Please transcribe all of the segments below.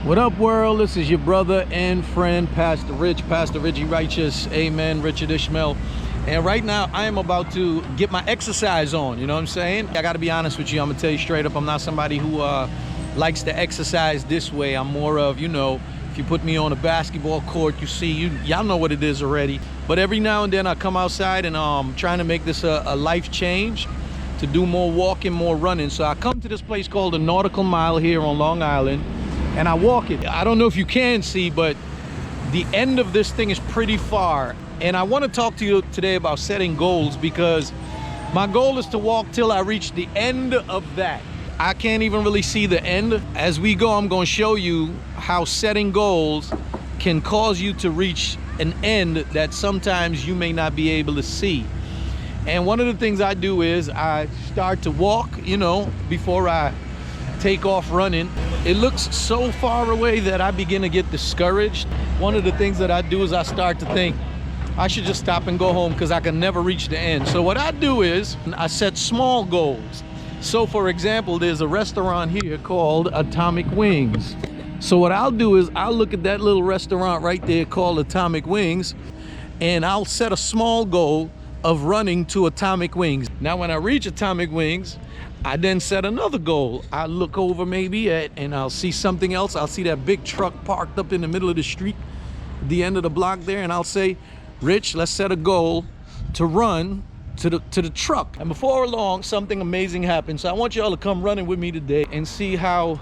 What up, world? This is your brother and friend, Pastor Rich, Pastor Richie Righteous, amen, Richard Ishmael. And right now, I am about to get my exercise on, you know what I'm saying? I gotta be honest with you, I'm gonna tell you straight up, I'm not somebody who likes to exercise this way. I'm more of, you know, if you put me on a basketball court, you see, y'all know what it is already. But every now and then I come outside and trying to make this a life change, to do more walking, more running. So I come to this place called the Nautical Mile here on Long Island, and I walk it. I don't know if you can see, but the end of this thing is pretty far. And I want to talk to you today about setting goals, because my goal is to walk till I reach the end of that. I can't even really see the end. As we go, I'm going to show you how setting goals can cause you to reach an end that sometimes you may not be able to see. And one of the things I do is I start to walk, you know, before I take off running. It looks so far away that I begin to get discouraged. One of the things that I do is I start to think I should just stop and go home because I can never reach the end. So what I do is I set small goals. So for example, there's a restaurant here called Atomic Wings. So what I'll do is I'll look at that little restaurant right there called Atomic Wings, and I'll set a small goal of running to Atomic Wings. Now when I reach Atomic Wings, I then set another goal. I look over maybe and I'll see something else. I'll see that big truck parked up in the middle of the street, the end of the block there, and I'll say, Rich, let's set a goal to run to the truck. And before long, something amazing happens. So I want y'all to come running with me today and see how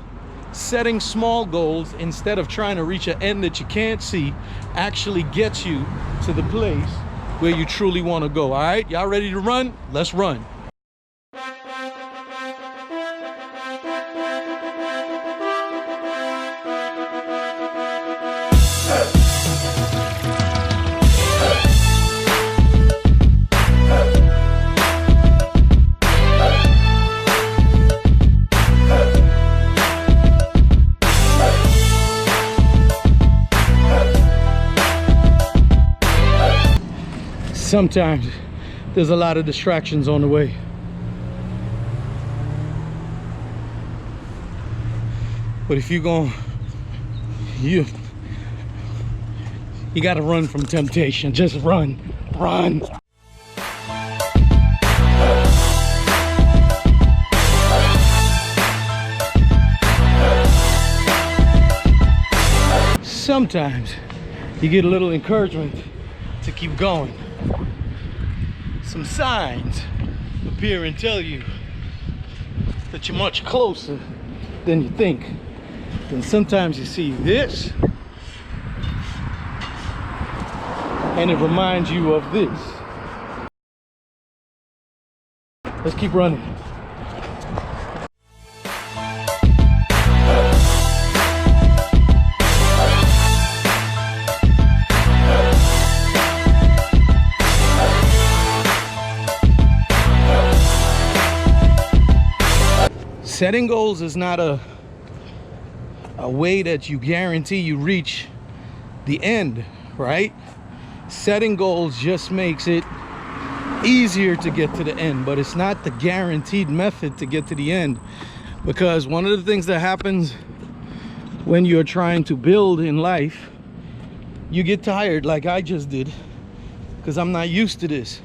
setting small goals, instead of trying to reach an end that you can't see, actually gets you to the place where you truly want to go. All right, y'all ready to run? Let's run. Sometimes there's a lot of distractions on the way. But if you're going, you gotta run from temptation. Just run, run. Sometimes you get a little encouragement to keep going. Some signs appear and tell you that you're much closer than you think. Then sometimes you see this, and it reminds you of this. Let's keep running. Setting goals is not a way that you guarantee you reach the end, right? Setting goals just makes it easier to get to the end, but it's not the guaranteed method to get to the end. Because one of the things that happens when you're trying to build in life, you get tired, like I just did, because I'm not used to this.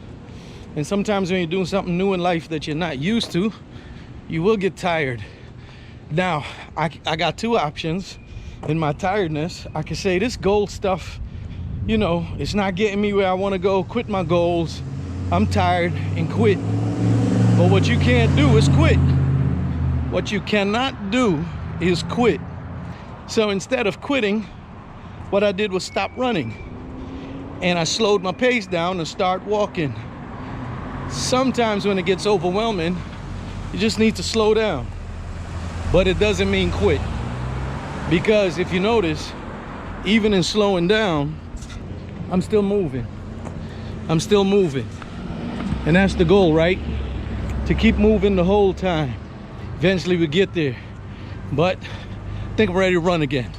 And sometimes when you're doing something new in life that you're not used to, you will get tired. Now, I got two options in my tiredness. I can say this goal stuff, you know, it's not getting me where I want to go, quit my goals, I'm tired, and quit. But what you can't do is quit. What you cannot do is quit. So instead of quitting, what I did was stop running. And I slowed my pace down and start walking. Sometimes when it gets overwhelming, you just need to slow down, but it doesn't mean quit. Because if you notice, even in slowing down, I'm still moving. I'm still moving. And that's the goal, right? To keep moving the whole time. Eventually we get there. But I think I'm ready to run again.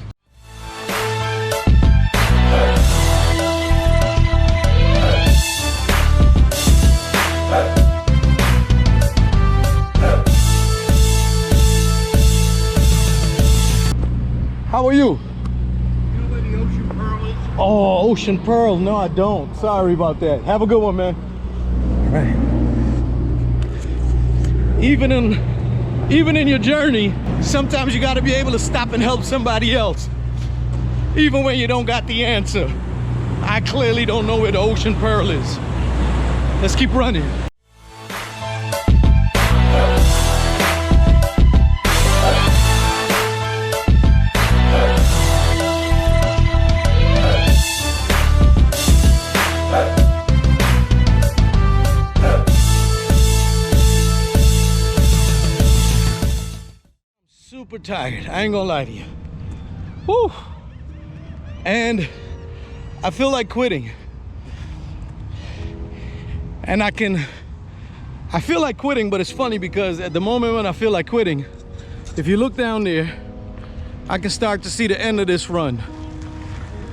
How are you? You know where the Ocean Pearl is? Oh, Ocean Pearl. No, I don't. Sorry about that. Have a good one, man. All right. Even in your journey, sometimes you got to be able to stop and help somebody else. Even when you don't got the answer. I clearly don't know where the Ocean Pearl is. Let's keep running. Super tired, I ain't gonna lie to you. Whew. And I feel like quitting. And I feel like quitting, but it's funny because at the moment when I feel like quitting, if you look down there, I can start to see the end of this run.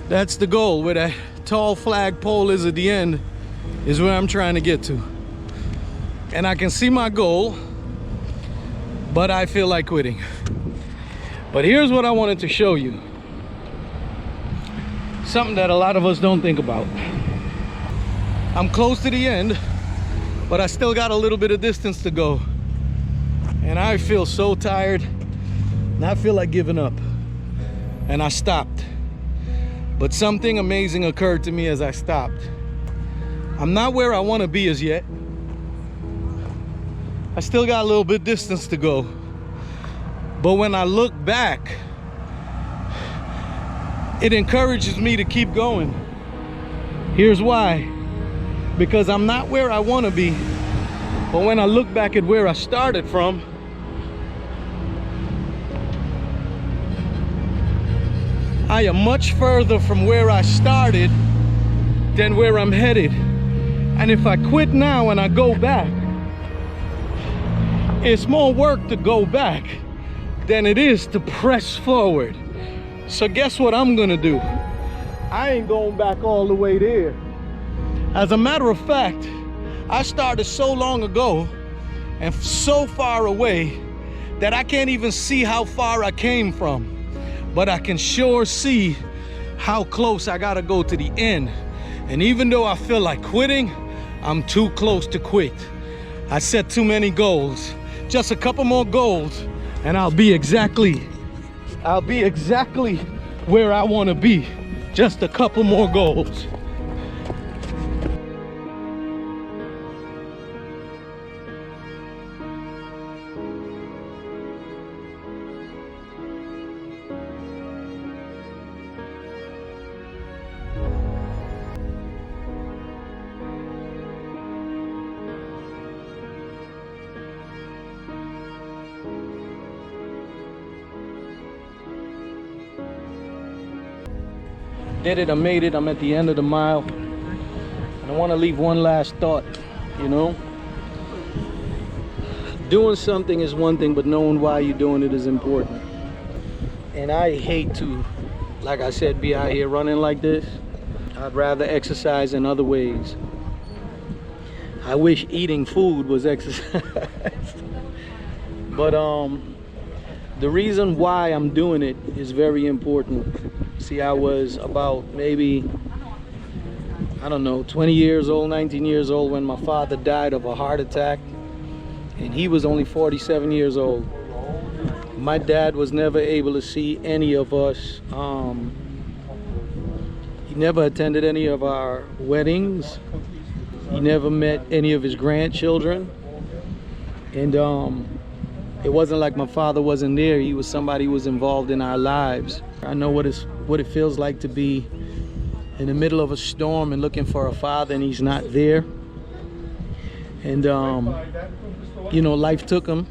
That's the goal. Where that tall flag pole is at the end is where I'm trying to get to. And I can see my goal, but I feel like quitting. But here's what I wanted to show you. Something that a lot of us don't think about. I'm close to the end, but I still got a little bit of distance to go. And I feel so tired, and I feel like giving up. And I stopped. But something amazing occurred to me as I stopped. I'm not where I want to be as yet. I still got a little bit distance to go. But when I look back, it encourages me to keep going. Here's why. Because I'm not where I want to be. But when I look back at where I started from, I am much further from where I started than where I'm headed. And if I quit now and I go back, it's more work to go back than it is to press forward. So guess what I'm gonna do? I ain't going back all the way there. As a matter of fact, I started so long ago and so far away that I can't even see how far I came from. But I can sure see how close I gotta go to the end. And even though I feel like quitting, I'm too close to quit. I set too many goals. Just a couple more goals and I'll be exactly where I want to be. Just a couple more goals. Did it, I made it, I'm at the end of the mile. And I want to leave one last thought, you know? Doing something is one thing, but knowing why you're doing it is important. And I hate to, like I said, be out here running like this. I'd rather exercise in other ways. I wish eating food was exercise. But the reason why I'm doing it is very important. See, I was about maybe, I don't know, 20 years old, 19 years old when my father died of a heart attack. And he was only 47 years old. My dad was never able to see any of us. He never attended any of our weddings. He never met any of his grandchildren. And it wasn't like my father wasn't there. He was somebody who was involved in our lives. I know what it feels like to be in the middle of a storm and looking for a father and he's not there. And you know, life took him.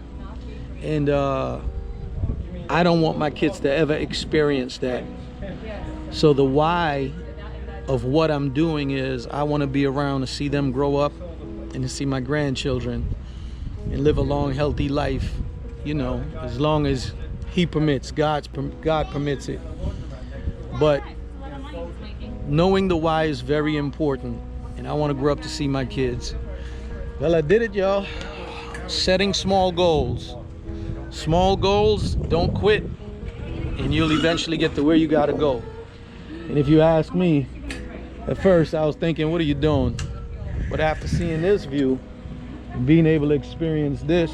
And I don't want my kids to ever experience that. So the why of what I'm doing is I want to be around to see them grow up and to see my grandchildren and live a long, healthy life, you know, as long as he permits, God permits it. But knowing the why is very important, and I want to grow up to see my kids. Well, I did it, y'all. Setting small goals. Small goals, don't quit. and you'll eventually get to where you gotta go. And if you ask me, at first I was thinking, what are you doing? But after seeing this view, being able to experience this,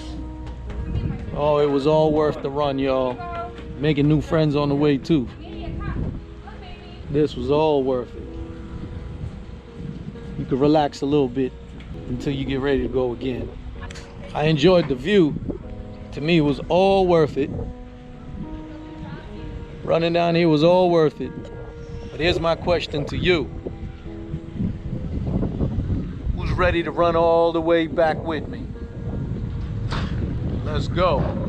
oh, it was all worth the run, y'all. Making new friends on the way too. This was all worth it. You could relax a little bit until you get ready to go again. I enjoyed the view. To me, it was all worth it. Running down here was all worth it. But here's my question to you. Who's ready to run all the way back with me? Let's go.